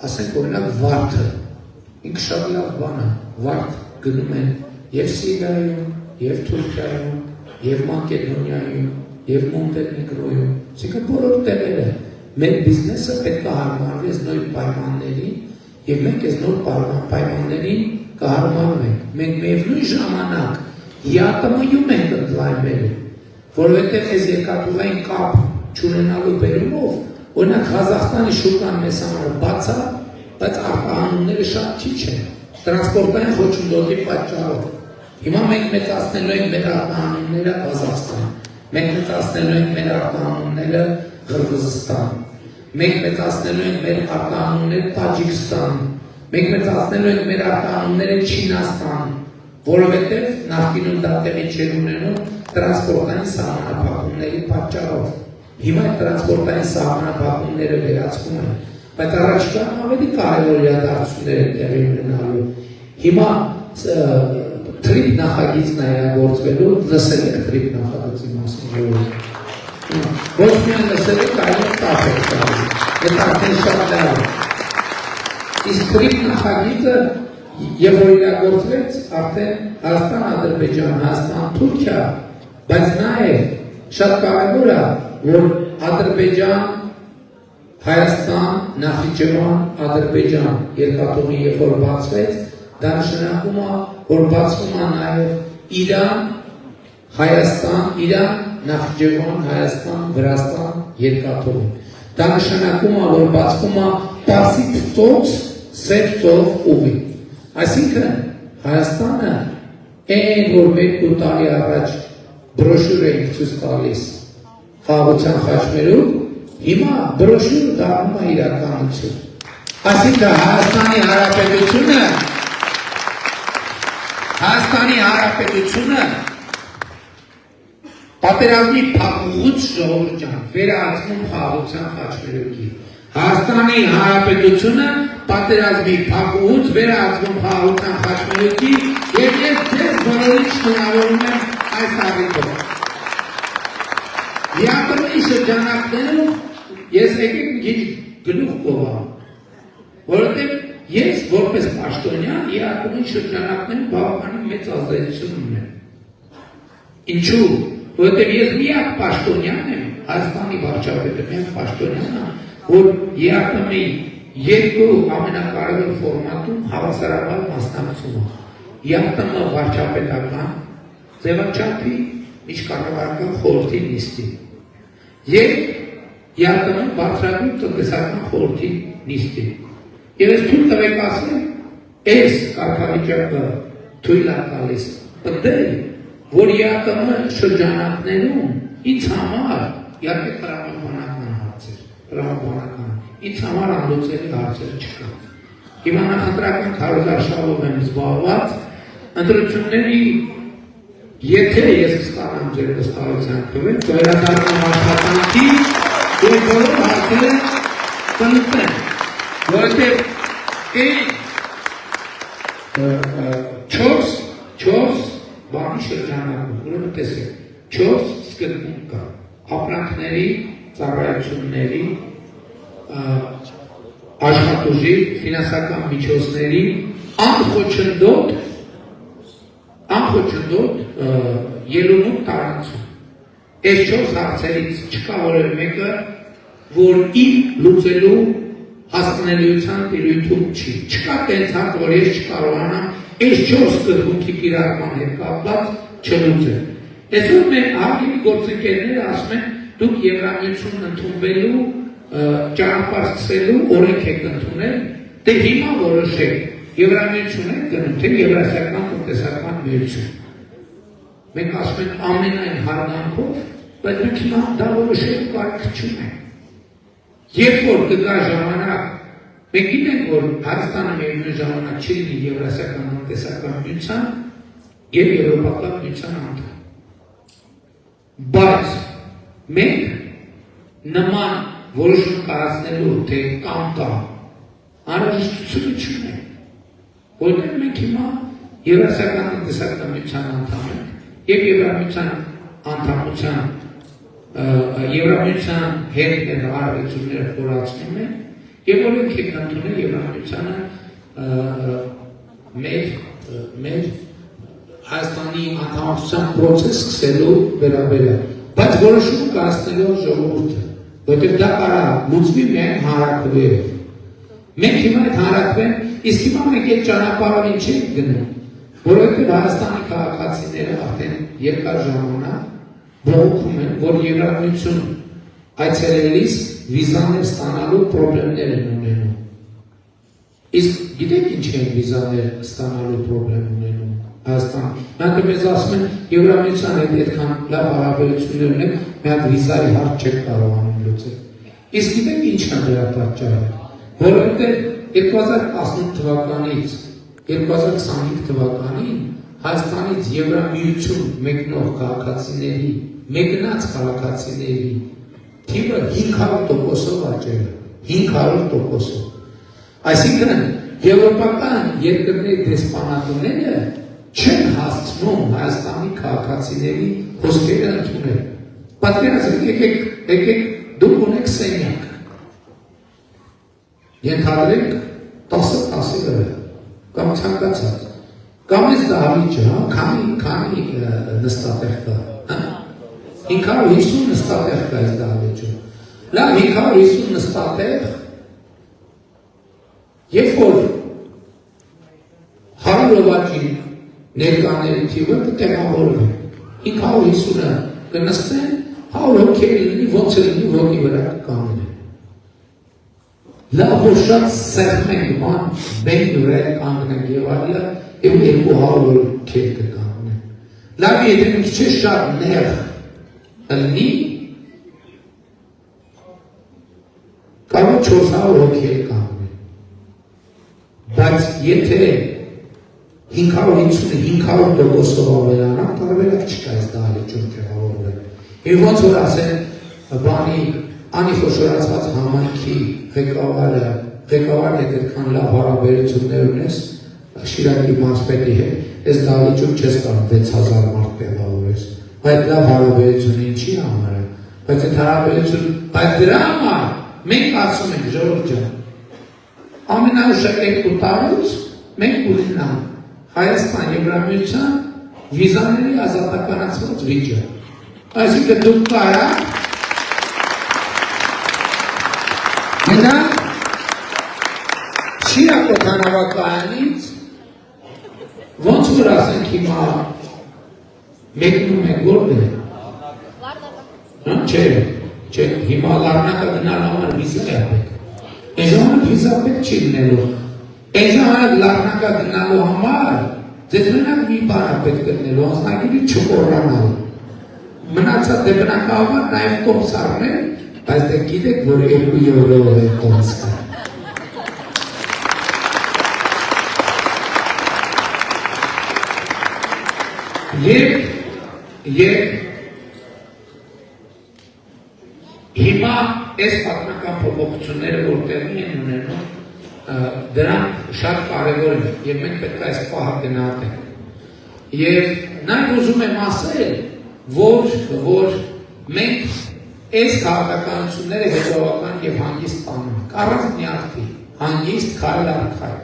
ասենք օրինակ վարդը, ինքը շատ լավ բան է, վարդ գնում են և Սիրիայում, և Թուրքիայում, և Մակեդոնիայում, և Մոնտենեգրոյում, այսինքն բոլոր տեղերը, մեր բիզնեսը պետք է հարմարվի այս նոր պայմաններին, և մենք այս նոր պայմաններին կհարմարվենք, մենք միևնույն ժամանակ ԵԱՏՄ-ում ենք ընդլայնվելու, որովհետև այս երկաթուղային կապ չունենալու բերումով, օրինակ Ղազախստանի շուկան մեզ համար բաց է, բայց արտահանումները շատ քիչ են, տրանսպորտային խոչընդոտի պատճառով։ Հիմա մենք մեծացնելու ենք մեր արտահանումները Ղազախստան, մենք մեծացնելու ենք մեր արտահանումները Ղրղզստան, մենք մեծացնելու ենք մեր արտահանումները Տաջիկստան, մենք մեծացնելու ենք մեր արտահանումները Չինաստան, որովհետև նախկինում դա տեղի չէր ունենում տրանսպորտային սահմանափակումների պատճառով։ Հիմա տրանսպորտային սահմանափակումները վերացվում են, բայց առաջիկայում ավելի կարևոր իրադարձություններ են տեղի ունենալու։ Հիմա թրիփ նախագիծն է իրագործվելու, լսել եք թրիփ նախագծի մասին։ Ոչ միայն լսել եք, այլև տապ եք տալիս, դա արդեն շատ լավ է։ Իսկ թրիփ նախագիծը եւ որ իրագործվեց արդեն Հայաստան, Ադրբեջան, Հայաստան, Թուրքիա, բայց նաեւ շատ կարևոր է, որ Ադրբեջան, Հայաստան, Նախիջևան, Ադրբեջան երկաթուղի երբ որ բացվեց, դա նշանակում է, որ բացվում է նաեւ Իրան, Հայաստան, Իրան, Նախիջևան, Հայաստան, Վրաստան երկաթուղի։ Դա նշանակում է, որ բացվում է Պարսից ծոց, Սև ծով ուղի։ Այսինքն Հայաստանը այն որ մեկ տարի առաջ բրոշյուր էինք ցույց տալիս խաղաղության խաչմերուկ, հիմա բրոշյուրը դառնում է իրականություն։ Այսինքն Հայաստանի Հանրապետությունը պատերազմի փակուղուց ժողովուրդ ջան, վերահսկում խաղաղության խաչմերուկի։ Հայաստանի Հանրապետությունը պատերազմի փակուղուց վերահսկում խաղաղության խաչմերուկի եւ ես ձեզ բոլորին շնորհավորում եմ այս առիթով։ ԵԱՏՄ-ի շրջանակներում ես եկեք մի քիչ գլուխ կովամ, որովհետեւ ես որպես պաշտոնյա ԵԱՏՄ-ի շրջանակներում բավականին մեծ ազդեցություն ունեմ։ Ինչու՞, որովհետեւ ես միակ պաշտոնյան եմ, Հայաստանի վարչապետը միակ պաշտոնյան է, որ ԵԱՏՄ-ի երկու ամենակարևոր ֆորմատում հավասարաբար մասնակցում է։ ԵԱՏՄ վարչապետական ձևաչափի միջկառավարական խորհրդի նիստի եւ ԵԱՏՄ բարձրագույն տնտեսական խորհրդի նիստի։ Եվ ես թույլ տվեք ասեմ, այս կարգավիճակը թույլ է տալիս պնդել, որ ԵԱՏՄ շրջանակներում ինձ համար իհարկե տրամաբանական հարցեր, ինձ համար անդոցերի հարցեր չկա։ Հիմա նախընտրական քարոզարշավով եմ զբաղված, ընտրությունների եթե ես կստանամ ձեր վստահության քվեն, վերադառնամ աշխատանքի եւ բոլոր հարցերը կլուծեմ, որովհետեւ չորս բանի շրջանակում, ուրեմն տեսեք, 4 սկզբունք կա, ապրանքների, ծառայությունների, աշխատուժի, ֆինանսական միջոցների, անխոչնդոտ ելունու տարածում։ Այս 4 հարցերից չկա որևէ մեկը, որ իր լուծելու հասանելիության տիրույթում չի։ Չկա տենց հարց, որ ես չկարողանամ այս 4 սկզբունքի կիրառման հետ կապված չլուծել։ Այսօր մեր հարգելի գործընկերները ասում են, դուք Եվրամիություն ընդունվելու, ճանապարհ սկսելու օրենք եք ընդունել, դե հիմա որոշեք, Եվրամիություն եք գնում, թե Եվրասիական տնտեսական միություն։ Մենք ասում ենք ամենայն հարգանքով, բայց դուք հիմա դա որոշելու կարիք չունեք։ Երբ որ կգա ժամանակ, մենք գիտենք, որ Հայաստանը միևնույն ժամանակ չի լինի Եվրասիական տնտեսական միության եւ Եվրոպական միության անդամ։ Բայց մենք նման որոշում կայացնելու թե կամ կա անհրաժեշտություն չունենք, որտեղ մենք հիմա Եվրասիական տնտեսական միության անդամ ենք եւ Եվրամիության անդամության Եվրամիության հետ հարաբերությունները խորացնում են Եվ որ ենք եք ընդունել Եվրամիությանը մեր Հայաստանի անդամակցության պրոցես սկսելու վերաբերյալ, բայց որոշում կայացնելով ժողովուրդը, որտեղ դա կարա լուծվի միայն հանրաքվեով։ Մենք հիմա այդ հանրաքվեն, իսկ հիմա մենք այդ ճանապարհին չենք գնում, որովհետև Հայաստանի քաղաքացիները արդեն երկար ժամանակ բողոքում են, որ Եվրամիություն այցելելիս վիզաներ ստանալու պրոբլեմներ են ունենում։ Իսկ գիտեք ինչ են վիզաներ ստանալու պրոբլեմ ունենում Հայաստան։ Նրանք մեզ ասում են Եվրամիության հետ այդքան լավ հարաբերություններ ունենք, մի հատ վիզայի հարց չեք կարողանում լուծել։ Իսկ գիտեք ինչ է դրա պատճառը, որովհետև 2018 թվականից 2025 թվականին Հայաստանից Եվրամիություն մեկնող քաղաքացիների, մեկնած քաղաքացիների թիվը 500%-ով աճել է, 500%-ով։ Այսինքն եվրոպական երկրների դեսպանատները չեն հասցնում Հայաստանի քաղաքացիների հոսքերը ընդունել։ Պատկերացրեք, եկեք դուք ունեք սենյակ, ենթադրենք 10-10-ի վրա, կամ ցանկացած, կամ այս դահլիճը, քանի նստատեղ կա, 550 նստատեղ կա այս դահլիճում, լավ 550 նստատեղ, երբ որ 100 աճի ներկաների թիվը կտեղավորվի, 550-ը կնստեն, 100 հոգի լինի, ոնց լինի ոտքի վրա կկանգնեն։ Լավ որ շատ սեղմենք ման, մենք վրա կանգնենք եւ այլը, եւ 200 հոգի կկանգնեն։ Լավ եթե մի քիչ շատ նեղ լինի, կարող 400 հոգի կանգնեն։ Բայց եթե 550-500%-ով ավելանան, տարբերակ չկա այս դահլիճում տեղավորվել։ Եվ ոնց որ ասեն, բանի անխոշորացված համայնքի ղեկավարը հետ այդքան լավ հարաբերություններ ունես Շիրակի մարզպետի հետ, այս դահլիճում չես կարող 6000 մարդ տեղավորես։ Բայց լավ հարաբերություն ինչի համար է, բայց այդ հարաբերություն, բայց դրա համար մենք ասում ենք ժողովուրդ ջան, ամենաուշակ 2 տարուց մենք ունենանք Հայաստան Եվրամիության վիզաների ազատականացված վիճակ։ Այսինքն դուք կարաք գնանք Շիրակ օդանավակայանից, ոնց որ ասենք հիմա մեկնում եք որտե՞ղ։ Չէ, հիմա Լառնակա գնալու համար վիզա է պետք։ Այս ժամանակ վիզա պետք չի լինելու։ Այս ժամանակ Լառնակա գնալու համար ձեզ մենակ մի բան է պետք գտնելու, անձնագիրը չմոռանալ։ Մնացած դե բնակավար նաև տոմս առնել, բայց դե գիտեք, որ 2 եվրով է տոմս կա։ Եվ հիմա այս պատմական փոփոխությունները որ տեղի են ունենում, դրանք շատ կարևոր են եւ մենք պետք է այս պահը գնահատենք։ Եվ նաեւ ուզում եմ ասել, որ մենք այս քաղաքականությունները հետևական եւ հանգիստ տանենք, առանց նյարդի, հանգիստ քայլ առ քայլ։